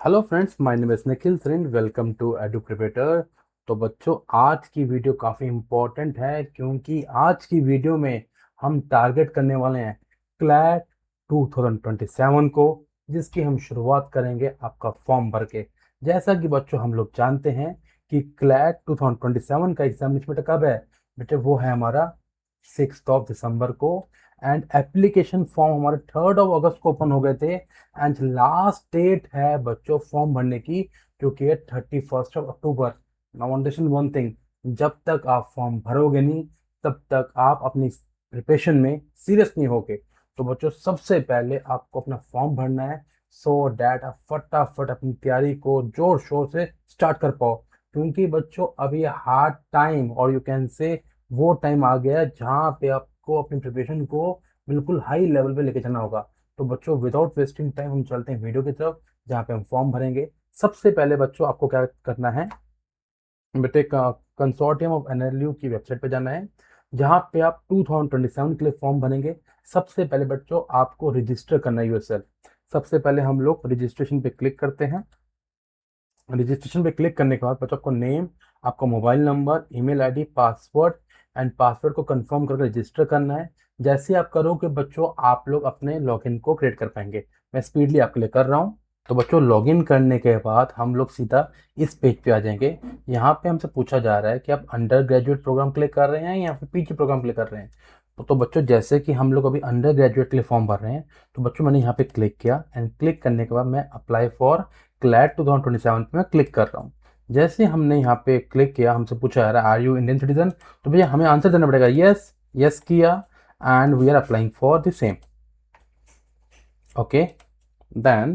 Hello friends, my name is Nikhil Sareen. Welcome to Edu Prepator. तो बच्चों, आज की वीडियो काफ़ी इम्पोर्टेंट है क्योंकि आज की वीडियो में हम टारगेट करने वाले हैं क्लैट 2027 को, जिसकी हम शुरुआत करेंगे आपका फॉर्म भर के। जैसा कि बच्चों हम लोग जानते हैं कि क्लैट 2027 का एग्जामिनेशन कब है बेटे, वो है हमारा 6 दिसंबर को। एंड एप्लीकेशन फॉर्म हमारे 3 अगस्त को ओपन हो गए थे। एंड लास्ट डेट है बच्चों फॉर्म भरने की, जो कि है 31 अक्टूबर। नाउ अंडरस्टैंड वन थिंग, जब तक आप फॉर्म भरोगे नहीं तब तक आप अपनी प्रिपरेशन में सीरियस नहीं होगे। तो बच्चों, सबसे पहले आपको अपना फॉर्म भरना है, सो डैट आप फटाफट अपनी तैयारी को जोर शोर से स्टार्ट कर पाओ। क्योंकि बच्चों, अभी हार्ड टाइम और यू कैन से वो टाइम आ गया है जहाँ पे आपको अपनी प्रिपरेशन को बिल्कुल हाई लेवल पे लेके जाना होगा। तो बच्चों, विदाउट वेस्टिंग टाइम हम चलते हैं वीडियो की तरफ, जहाँ पे हम फॉर्म भरेंगे। सबसे पहले बच्चों आपको क्या करना है बेटे, कंसोर्टियम ऑफ एनएलयू की वेबसाइट पे जाना है, जहाँ पे आप 2027 के लिए फॉर्म भरेंगे। सबसे पहले बच्चों आपको रजिस्टर करना है यूएसएल। सबसे पहले हम लोग रजिस्ट्रेशन पे क्लिक करते हैं। रजिस्ट्रेशन पे क्लिक करने के बाद बच्चों आपको नेम, आपका mobile number, email ID, password and password को कंफर्म करके रजिस्टर करना है। जैसे आप करोगे बच्चों, आप लोग अपने लॉगिन को क्रिएट कर पाएंगे। मैं स्पीडली आपके लिए कर रहा हूँ। तो बच्चों, लॉगिन करने के बाद हम लोग सीधा इस पेज पे आ जाएंगे। यहाँ पे हमसे पूछा जा रहा है कि आप अंडर ग्रेजुएट प्रोग्राम के लिए कर रहे हैं या फिर पीजी प्रोग्राम के लिए कर रहे हैं। तो बच्चों, जैसे कि हम लोग अभी अंडर ग्रेजुएट के लिए फॉर्म भर रहे हैं, तो बच्चों मैंने यहाँ पे क्लिक किया एंड क्लिक करने के बाद मैं अप्लाई फॉर क्लैट 2027 पे मैं क्लिक कर रहा हूँ। जैसे हमने यहाँ पे क्लिक किया, हमसे पूछा जा रहा है आर यू इंडियन सिटीजन। तो भैया हमें आंसर देना पड़ेगा यस। यस किया and we are applying for the same. Okay, then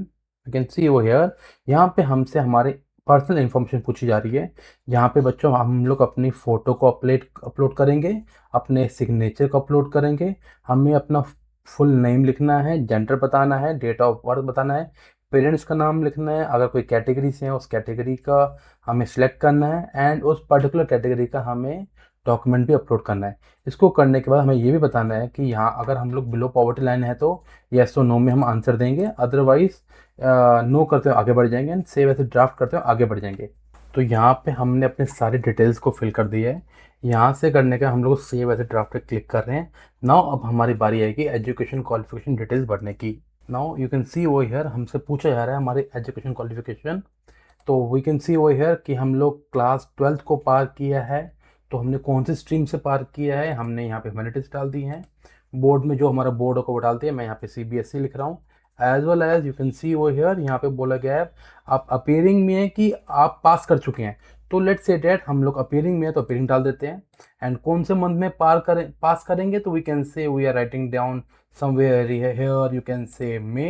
you can see over here, यहाँ पे हमसे हमारे पर्सनल इन्फॉर्मेशन पूछी जा रही है। यहाँ पे बच्चों हम लोग अपनी फ़ोटो को अपलोड करेंगे, अपने सिग्नेचर को अपलोड करेंगे। हमें अपना फुल नेम लिखना है, जेंडर बताना है, डेट ऑफ बर्थ बताना है, पेरेंट्स का नाम लिखना है, अगर कोई कैटेगरी से है उस कैटेगरी का हमें सिलेक्ट करना है, एंड उस पर्टिकुलर कैटेगरी का हमें डॉक्यूमेंट भी अपलोड करना है। इसको करने के बाद हमें ये भी बताना है कि यहाँ अगर हम लोग बिलो पॉवर्टी लाइन है तो येस और नो में हम आंसर देंगे, अदरवाइज नो करते हुए आगे बढ़ जाएंगे एंड सेव एज ड्राफ्ट करते हुए आगे बढ़ जाएंगे। तो यहाँ पे हमने अपने सारी डिटेल्स को फिल कर दिया है। यहाँ से करने का हम लोग सेव एज ड्राफ्ट पे क्लिक कर रहे हैं। नाउ अब हमारी बारी आएगी एजुकेशन क्वालिफिकेशन डिटेल्स भरने की। Now you can see over here, हमसे पूछा जा रहा है हमारे एजुकेशन क्वालिफिकेशन। तो we can see over here कि हम लोग क्लास 12th को पार किया है। तो हमने कौन सी स्ट्रीम से पार किया है, हमने यहाँ पे ह्यूमैनिटीज डाल दी हैं। बोर्ड में जो हमारा बोर्ड को वो डालते हैं, मैं यहाँ पे सीबीएसई लिख रहा हूँ। As well as you can see over here, यहाँ पे बोला गया है आप अपीयरिंग में है कि आप पास कर चुके हैं। तो लेट्स से डेट हम लोग अपीयरिंग में है तो अपीयरिंग डाल देते हैं। एंड कौन से मंथ में पास करेंगे, तो we can say we are writing down somewhere here, you can say may.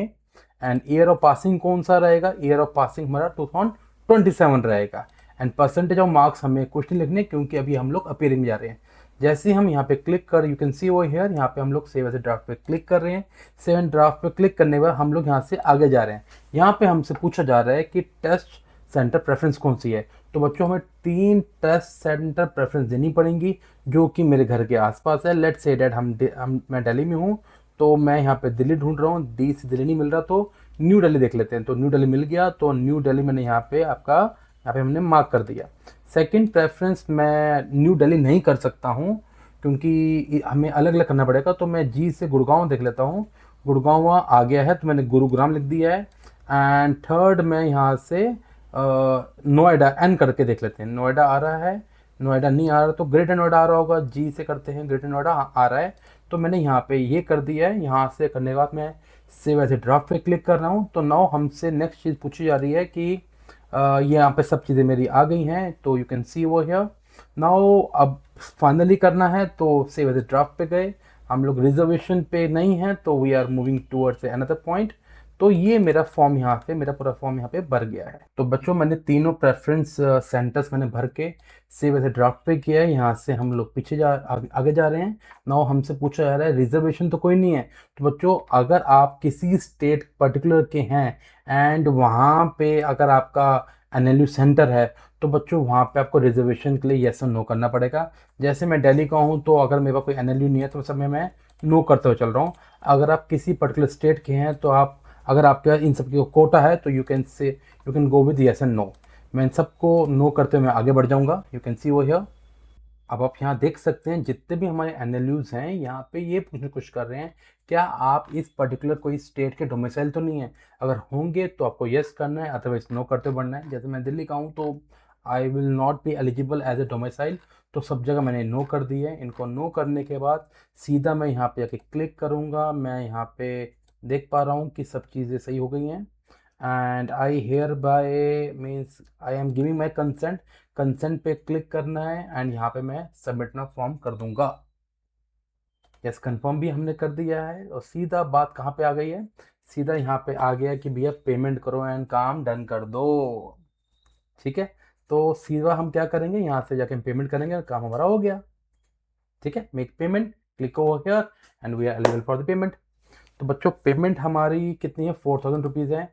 And year of passing कौन सा रहेगा, ईयर ऑफ पासिंग हमारा 2027 रहेगा। एंड परसेंटेज ऑफ मार्क्स हमें कुछ नहीं लिखने क्योंकि अभी हम लोग अपीयरिंग में जा रहे हैं। जैसे ही हम यहाँ पे क्लिक कर, you can see over here, यहाँ पे हम लोग सेव एज ड्राफ्ट पे क्लिक कर रहे हैं। सेव एज ड्राफ्ट पे क्लिक करने के बाद हम लोग यहाँ से आगे जा रहे हैं। यहाँ पे हमसे पूछा जा रहा है कि टेस्ट सेंटर प्रेफरेंस कौन सी है। तो बच्चों, हमें 3 टेस्ट सेंटर प्रेफरेंस देनी पड़ेंगी जो कि मेरे घर के आसपास है। लेट्स से डेट मैं दिल्ली में हूँ, तो मैं यहाँ पे दिल्ली ढूंढ रहा हूँ। डी से दिल्ली नहीं मिल रहा तो न्यू दिल्ली देख लेते हैं। तो न्यू दिल्ली मिल गया, तो न्यू दिल्ली मैंने यहाँ पे हमने मार्क कर दिया। सेकंड प्रेफरेंस मैं न्यू दिल्ली नहीं कर सकता हूँ क्योंकि हमें अलग अलग करना पड़ेगा। तो मैं जी से गुड़गांव देख लेता हूँ। गुड़गांव वहाँ आ गया है तो मैंने गुरुग्राम लिख दिया है। एंड थर्ड मैं यहाँ से नोएडा एन करके देख लेते हैं। नोएडा आ रहा है, नोएडा नहीं आ रहा तो ग्रेटर नोएडा आ रहा होगा। जी से करते हैं, ग्रेटर नोएडा आ रहा है। तो मैंने यहाँ पे ये कर दिया है। यहाँ से करने के बाद मैं सेव एज ए ड्राफ्ट पे क्लिक कर रहा हूँ। तो नाउ हमसे नेक्स्ट चीज़ पूछी जा रही है कि ये यहाँ पे सब चीज़ें मेरी आ गई हैं। तो यू कैन सी वो हियर। नाउ अब फाइनली करना है तो सेव एज ए ड्राफ्ट पे गए। हम लोग रिजर्वेशन पे नहीं हैं तो we are moving towards another point. तो ये मेरा फॉर्म यहाँ पे, मेरा पूरा फॉर्म यहाँ पे भर गया है। तो बच्चों, मैंने तीनों प्रेफरेंस सेंटर्स मैंने भर के सेव एज ए ड्राफ्ट पे किया है। यहाँ से हम लोग पीछे आगे जा रहे हैं। नाउ हमसे पूछा जा रहा है रिजर्वेशन तो कोई नहीं है। तो बच्चों, अगर आप किसी स्टेट पर्टिकुलर के हैं एंड वहाँ पे अगर आपका एनएलयू सेंटर है, तो बच्चों वहाँ पे आपको रिजर्वेशन के लिए येस और नो करना पड़ेगा। जैसे मैं दिल्ली का हूँ तो अगर मेरे पास कोई एनएलयू नहीं है तो उस समय मैं नो करते हुए चल रहा हूँ। अगर आप किसी पर्टिकुलर स्टेट के हैं तो आप अगर आपका इन सब की कोटा है तो you can go with yes and no. मैं इन सबको नो करते हुए मैं आगे बढ़ जाऊंगा। यू कैन सी वो हियर। अब आप यहाँ देख सकते हैं जितने भी हमारे एनएलयूज हैं यहाँ पे ये पूछने की कोशिश कर रहे हैं, क्या आप इस पर्टिकुलर कोई स्टेट के डोमिसाइल तो नहीं है। अगर होंगे तो आपको यस करना है, अदरवाइज नो करते बढ़ना है। जैसे मैं दिल्ली का हूँ तो I will not be eligible as a domicile, तो सब जगह मैंने नो कर दी है। इनको नो करने के बाद सीधा मैं यहाँ पे जाके क्लिक करूँगा। मैं यहाँ पे देख पा रहा हूँ कि सब चीज़ें सही हो गई हैं। And I hereby means I am giving my consent. Consent पे क्लिक करना है एंड यहाँ पे मैं सबमिट ना फॉर्म कर दूंगा। यस, कंफर्म भी हमने कर दिया है। और सीधा बात कहाँ पे आ गई है, सीधा यहाँ पे आ गया कि भैया पेमेंट करो एंड काम डन कर दो। ठीक है, तो सीधा हम क्या करेंगे, यहाँ से जाके हम पेमेंट करेंगे, काम हमारा हो गया। ठीक है, make payment, click over here and we are eligible for the payment. तो बच्चों पेमेंट हमारी कितनी है, 4000 रुपीज़ है।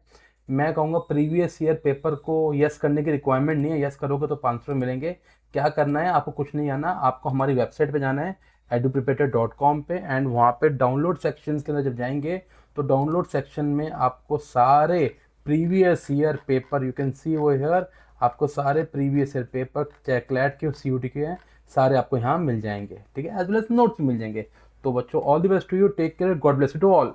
मैं कहूँगा प्रीवियस ईयर पेपर को यस करने की रिक्वायरमेंट नहीं है, यस करोगे तो 500 मिलेंगे। क्या करना है, आपको कुछ नहीं आना, आपको हमारी वेबसाइट पे जाना है edupreparator.com पे, एंड वहाँ पे डाउनलोड सेक्शन के अंदर जब जाएंगे तो डाउनलोड सेक्शन में आपको सारे previous year paper, you can सी वो हियर, आपको सारे प्रीवियस ईयर पेपर चाहे क्लैट के CUT के हैं सारे आपको यहाँ मिल जाएंगे। ठीक है, एज वेल एज नोट्स मिल जाएंगे। तो बच्चों all the best to you, take care, God bless you to all.